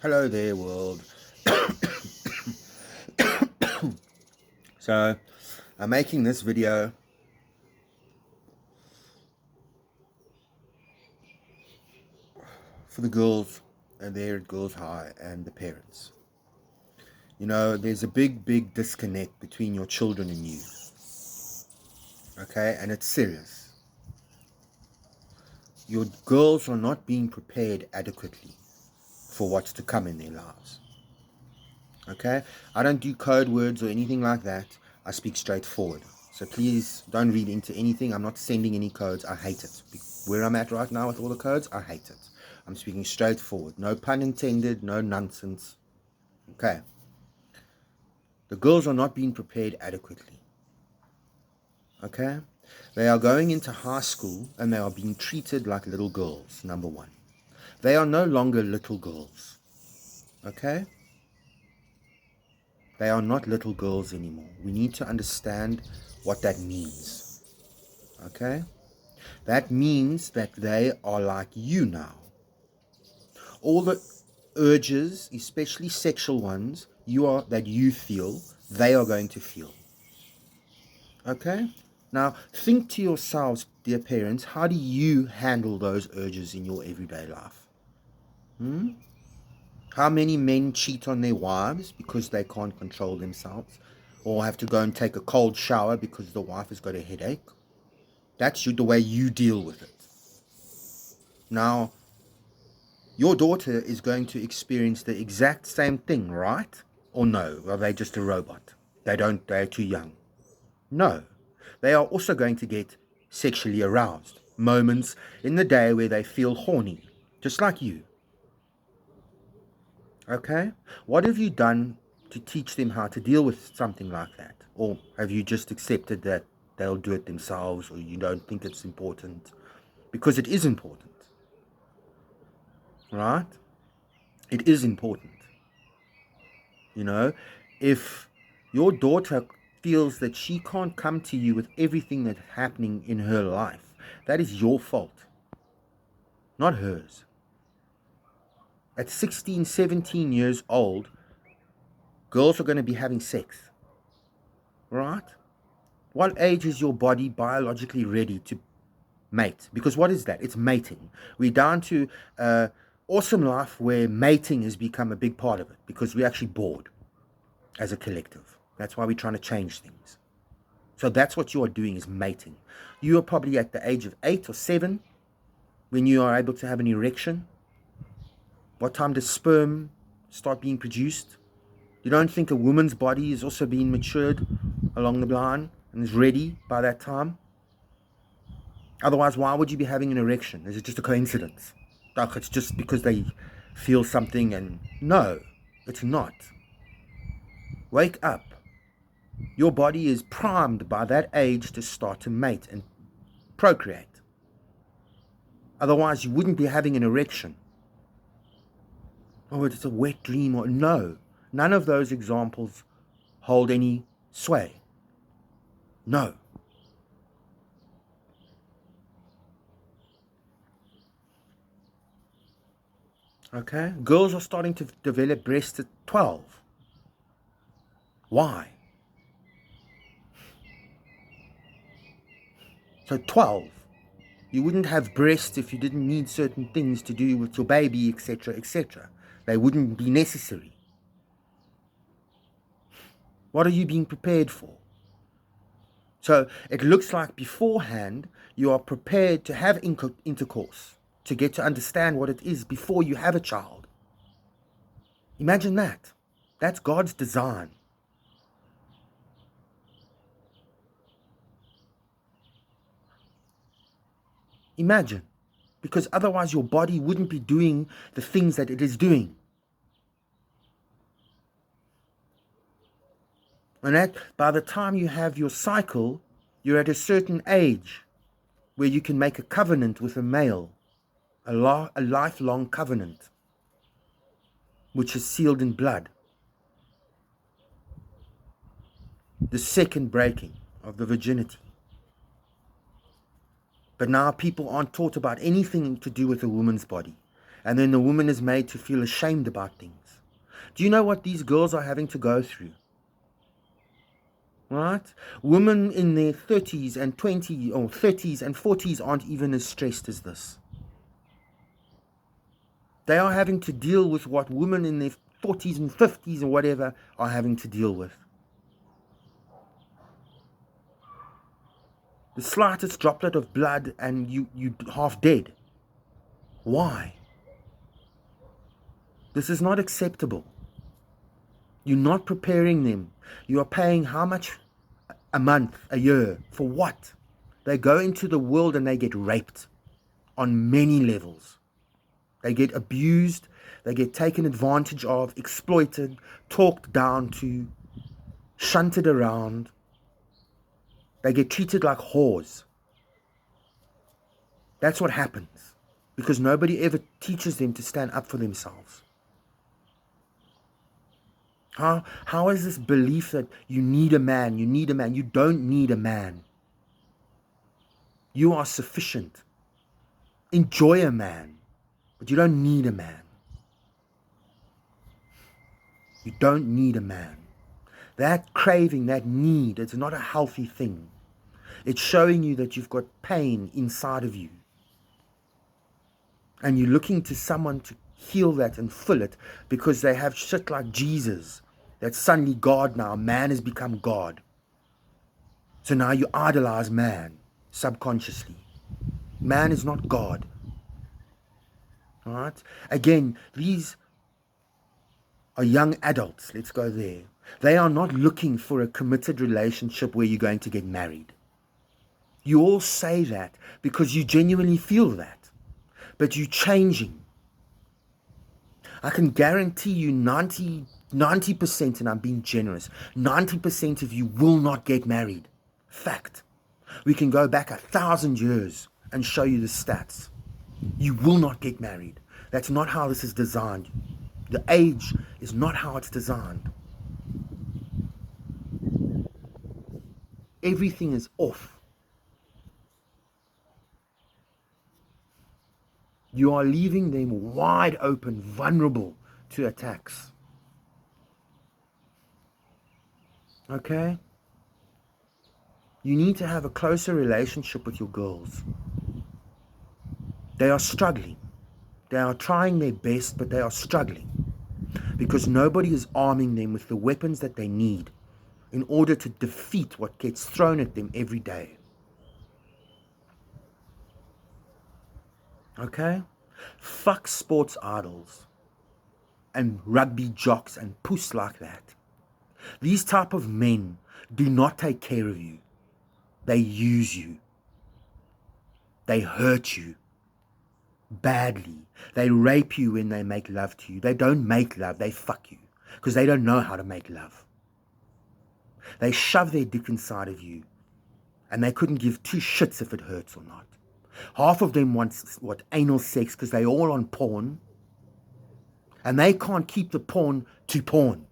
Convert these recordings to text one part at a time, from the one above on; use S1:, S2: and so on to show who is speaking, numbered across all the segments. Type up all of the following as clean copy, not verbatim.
S1: Hello there, world. So, I'm making this video for the girls there at Girls High and the parents. You know, there's a big disconnect between your children and you. Okay? And it's serious. Your girls are not being prepared adequately for what's to come in their lives. Okay? I don't do code words or anything like that. I speak straightforward. So please don't read into anything. I'm not sending any codes. I hate it. Where I'm at right now with all the codes, I hate it. I'm speaking straightforward. No pun intended, no nonsense. Okay. The girls are not being prepared adequately. Okay? They are going into high school and they are being treated like little girls, number one. They are no longer little girls. Okay? They are not little girls anymore. We need to understand what that means. Okay? That means that they are like you now. All the urges, especially sexual ones, that you feel, they are going to feel. Okay? Now, think to yourselves, dear parents, how do you handle those urges in your everyday life? How many men cheat on their wives because they can't control themselves? Or have to go and take a cold shower because the wife has got a headache? That's the way you deal with it. Now, your daughter is going to experience the exact same thing, right? Or no? Are they just a robot? They're too young. No. They are also going to get sexually aroused. Moments in the day where they feel horny, just like you. Okay? What have you done to teach them how to deal with something like that? Or have you just accepted that they'll do it themselves, or you don't think it's important? Because it is important. Right? It is important. You know, if your daughter feels that she can't come to you with everything that's happening in her life, that is your fault, not hers. At 16, 17 years old, girls are going to be having sex, right? What age is your body biologically ready to mate? Because what is that? It's mating. We're down to awesome life where mating has become a big part of it because we're actually bored as a collective. That's why we're trying to change things. So that's what you are doing, is mating. You are probably at the age of 8 or 7 when you are able to have an erection. What time does sperm start being produced? You don't think a woman's body is also being matured along the line and is ready by that time? Otherwise, why would you be having an erection? Is it just a coincidence? Like, it's just because they feel something and... No, it's not. Wake up. Your body is primed by that age to start to mate and procreate. Otherwise, you wouldn't be having an erection. Oh, it's a wet dream. Or no, none of those examples hold any sway. No. Okay? Girls are starting to develop breasts at 12. Why? So 12. You wouldn't have breasts if you didn't need certain things to do with your baby, etc., etc. They wouldn't be necessary. What are you being prepared for? So it looks like beforehand you are prepared to have intercourse, to get to understand what it is before you have a child. Imagine that. That's God's design. Imagine. Because otherwise your body wouldn't be doing the things that it is doing. And that by the time you have your cycle, you're at a certain age where you can make a covenant with a male, a lifelong covenant, which is sealed in blood. The second breaking of the virginity. But now people aren't taught about anything to do with a woman's body. And then the woman is made to feel ashamed about things. Do you know what these girls are having to go through? Right? Women in their 30s and 20s or 30s and 40s aren't even as stressed as this. They are having to deal with what women in their 40s and 50s or whatever are having to deal with. The slightest droplet of blood and you half dead. Why? This is not acceptable. You're not preparing them. You are paying how much a month, a year, for what? They go into the world and they get raped on many levels. They get abused, they get taken advantage of, exploited, talked down to, shunted around. They get treated like whores. That's what happens because nobody ever teaches them to stand up for themselves. How is this belief that you need a man, you need a man? You don't need a man. You are sufficient. Enjoy a man, but you don't need a man. You don't need a man. That craving, that need, it's not a healthy thing. It's showing you that you've got pain inside of you. And you're looking to someone to heal that and fill it because they have shit like Jesus. That's suddenly God now. Man has become God. So now you idolize man subconsciously. Man is not God. All right? Again, these are young adults. Let's go there. They are not looking for a committed relationship where you're going to get married. You all say that because you genuinely feel that. But you're changing. I can guarantee you 90%, and I'm being generous, 90% of you will not get married. Fact. We can go back 1,000 years and show you the stats. You will not get married. That's not how this is designed. The age is not how it's designed. Everything is off. You are leaving them wide open, vulnerable to attacks. Okay? You need to have a closer relationship with your girls. They are struggling. They are trying their best, but they are struggling. Because nobody is arming them with the weapons that they need in order to defeat what gets thrown at them every day. Okay? Fuck sports idols and rugby jocks and puss like that. These type of men do not take care of you. They use you. They hurt you badly. They rape you when they make love to you. They don't make love, they fuck you because they don't know how to make love. They shove their dick inside of you and they couldn't give two shits if it hurts or not. Half of them want anal sex because they're all on porn and they can't keep the porn to porn.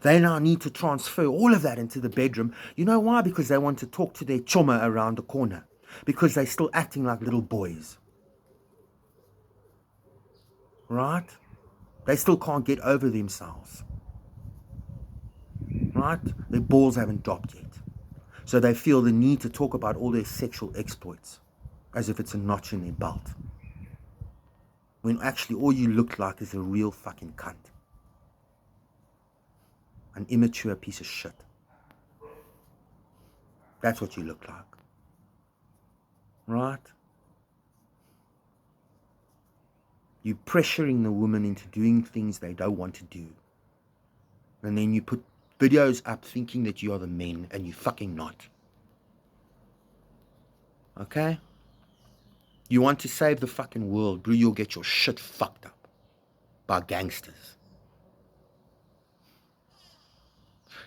S1: They now need to transfer all of that into the bedroom. You know why? Because they want to talk to their chumma around the corner. Because they're still acting like little boys. Right? They still can't get over themselves. Right? Their balls haven't dropped yet. So they feel the need to talk about all their sexual exploits as if it's a notch in their belt. When actually all you look like is a real fucking cunt. An immature piece of shit. That's what you look like. Right? You're pressuring the woman into doing things they don't want to do. And then you put videos up thinking that you are the men and you're fucking not. Okay? You want to save the fucking world, bro, you'll get your shit fucked up by gangsters.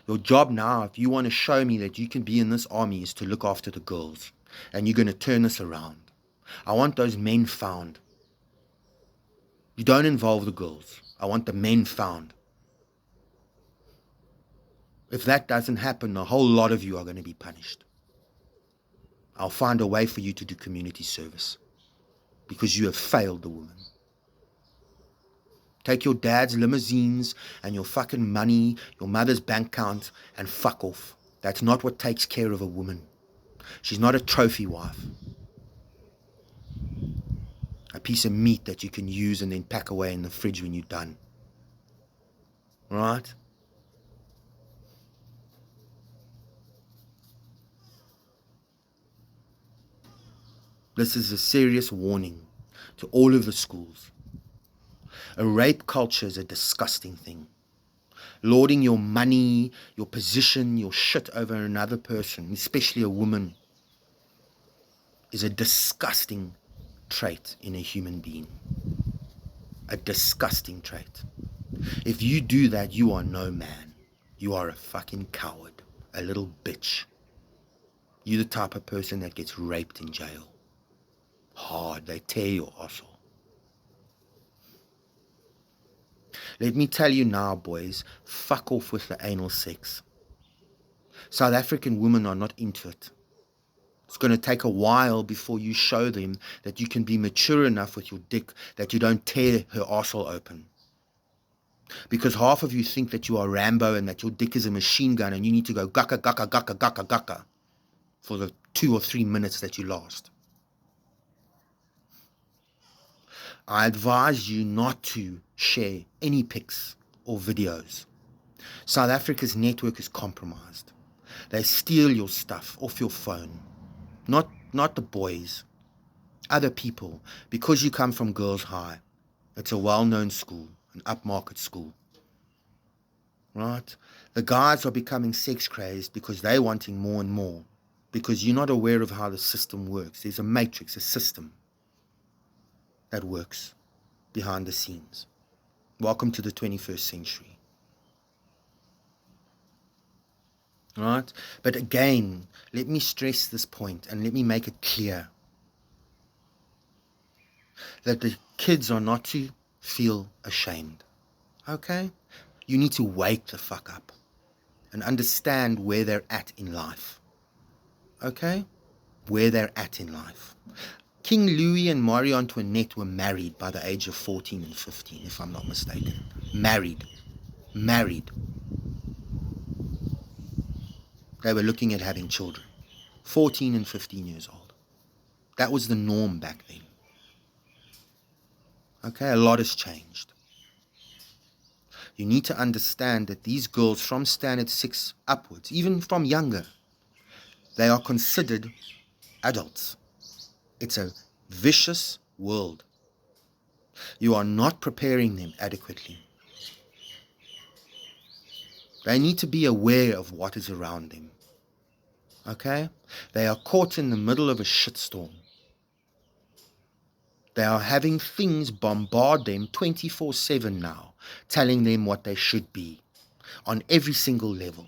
S1: Your job now, if you want to show me that you can be in this army, is to look after the girls. And you're going to turn this around. I want those men found. You don't involve the girls. I want the men found. If that doesn't happen, a whole lot of you are going to be punished. I'll find a way for you to do community service. Because you have failed the woman. Take your dad's limousines and your fucking money, your mother's bank account, and fuck off. That's not what takes care of a woman. She's not a trophy wife. A piece of meat that you can use and then pack away in the fridge when you're done. Right? This is a serious warning to all of the schools. A rape culture is a disgusting thing. Lording your money, your position, your shit over another person, especially a woman, is a disgusting trait in a human being. A disgusting trait. If you do that, you are no man. You are a fucking coward. A little bitch. You're the type of person that gets raped in jail. Hard. They tear your arsehole. Let me tell you now, boys, fuck off with the anal sex. South African women are not into it. It's going to take a while before you show them that you can be mature enough with your dick that you don't tear her arsehole open. Because half of you think that you are Rambo and that your dick is a machine gun and you need to go gaka, gaka, gaka, gaka, gaka for the 2 or 3 minutes that you last. I advise you not to share any pics or videos. South Africa's network is compromised. They steal your stuff off your phone. Not the boys, other people, because you come from Girls High. It's a well-known school, an upmarket school. Right? The guys are becoming sex crazed because they're wanting more and more, because you're not aware of how the system works. There's a matrix, a system that works behind the scenes. Welcome to the 21st century. Right? But again, let me stress this point and let me make it clear that the kids are not to feel ashamed. Okay? You need to wake the fuck up and understand where they're at in life. Okay? Where they're at in life. King Louis and Marie Antoinette were married by the age of 14 and 15, if I'm not mistaken. Married. They were looking at having children. 14 and 15 years old. That was the norm back then. Okay, a lot has changed. You need to understand that these girls from standard 6 upwards, even from younger, they are considered adults. It's a vicious world. You are not preparing them adequately. They need to be aware of what is around them. Okay? They are caught in the middle of a shitstorm. They are having things bombard them 24/7 now, telling them what they should be on every single level.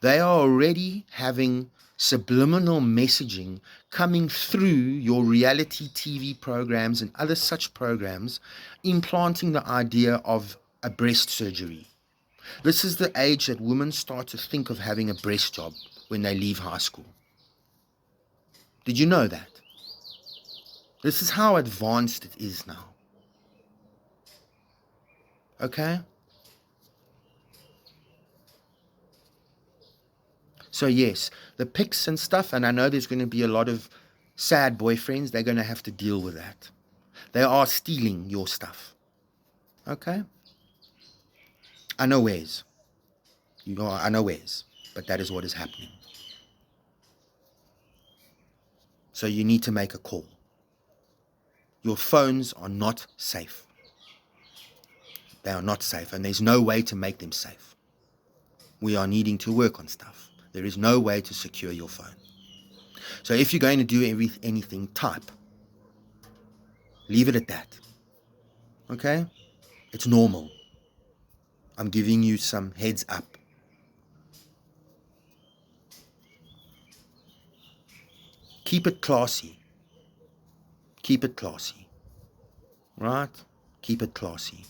S1: They are already having subliminal messaging coming through your reality TV programs and other such programs, implanting the idea of a breast surgery. This is the age that women start to think of having a breast job when they leave high school. Did you know that? This is how advanced it is now. Okay? So yes, the pics and stuff, and I know there's going to be a lot of sad boyfriends, they're going to have to deal with that. They are stealing your stuff. Okay? Unawares. You are unawares, but that is what is happening. So you need to make a call. Your phones are not safe. They are not safe, and there's no way to make them safe. We are needing to work on stuff. There is no way to secure your phone. So if you're going to do anything, type. Leave it at that. Okay? It's normal. I'm giving you some heads up. Keep it classy. Keep it classy. Right? Keep it classy.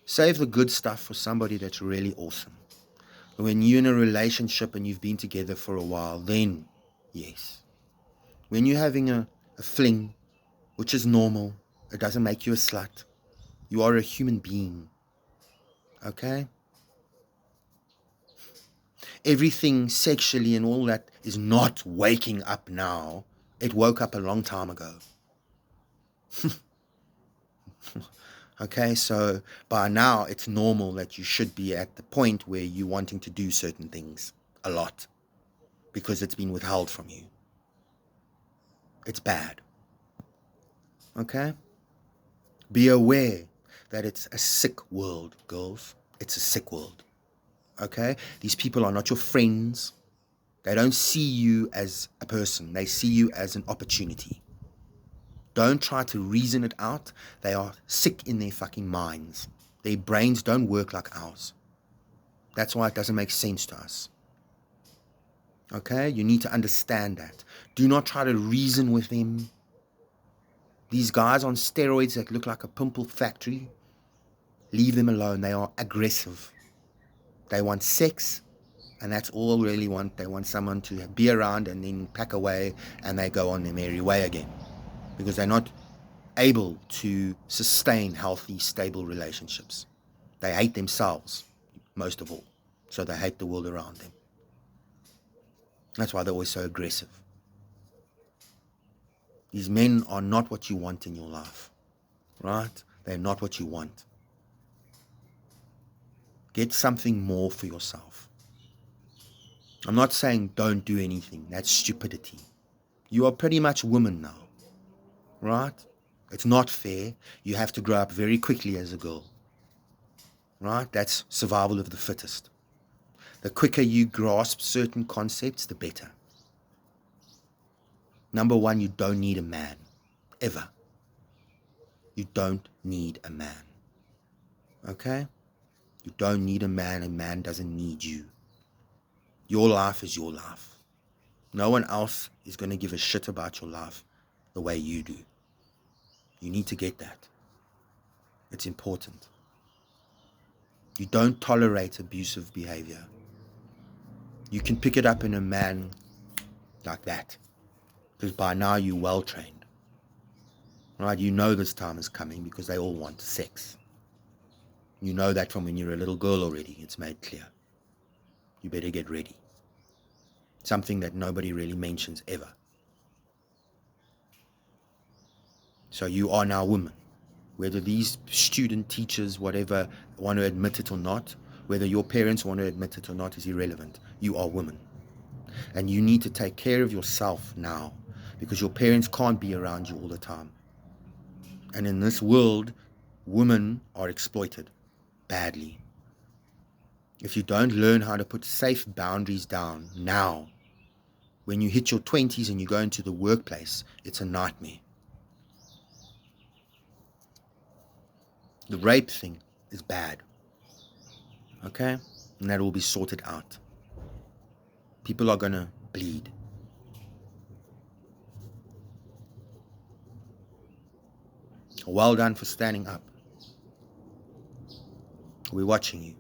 S1: Save the good stuff for somebody that's really awesome. When you're in a relationship and you've been together for a while, then, yes. When you're having a fling, which is normal, It doesn't make you a slut. You are a human being. Okay? Everything sexually and all that is not waking up now. It woke up a long time ago. Okay, so by now it's normal that you should be at the point where you're wanting to do certain things a lot because it's been withheld from you. It's bad. Okay? Be aware that it's a sick world, girls. It's a sick world. Okay? These people are not your friends. They don't see you as a person. They see you as an opportunity. Don't try to reason it out. They are sick in their fucking minds. Their brains don't work like ours. That's why it doesn't make sense to us. Okay? You need to understand that. Do not try to reason with them. These guys on steroids that look like a pimple factory, leave them alone. They are aggressive. They want sex, and that's all they really want. They want someone to be around and then pack away, and they go on their merry way again. Because they're not able to sustain healthy, stable relationships. They hate themselves, most of all. So they hate the world around them. That's why they're always so aggressive. These men are not what you want in your life, right? They're not what you want. Get something more for yourself. I'm not saying don't do anything. That's stupidity. You are pretty much woman now, right? It's not fair. You have to grow up very quickly as a girl, right? That's survival of the fittest. The quicker you grasp certain concepts, the better. Number one, you don't need a man, ever. You don't need a man, okay? You don't need a man doesn't need you. Your life is your life. No one else is going to give a shit about your life the way you do. You need to get that. It's important. You don't tolerate abusive behavior. You can pick it up in a man like that, because by now you're well trained. Right? You know this time is coming because they all want sex. You know that from when you're a little girl already. It's made clear. You better get ready. Something that nobody really mentions ever. So you are now women. Whether these student teachers, whatever, want to admit it or not, whether your parents want to admit it or not is irrelevant. You are women. And you need to take care of yourself now, because your parents can't be around you all the time. And in this world, women are exploited badly. If you don't learn how to put safe boundaries down now, when you hit your 20s and you go into the workplace, it's a nightmare. The rape thing is bad. Okay? And that will be sorted out. People are going to bleed. Well done for standing up. We're watching you.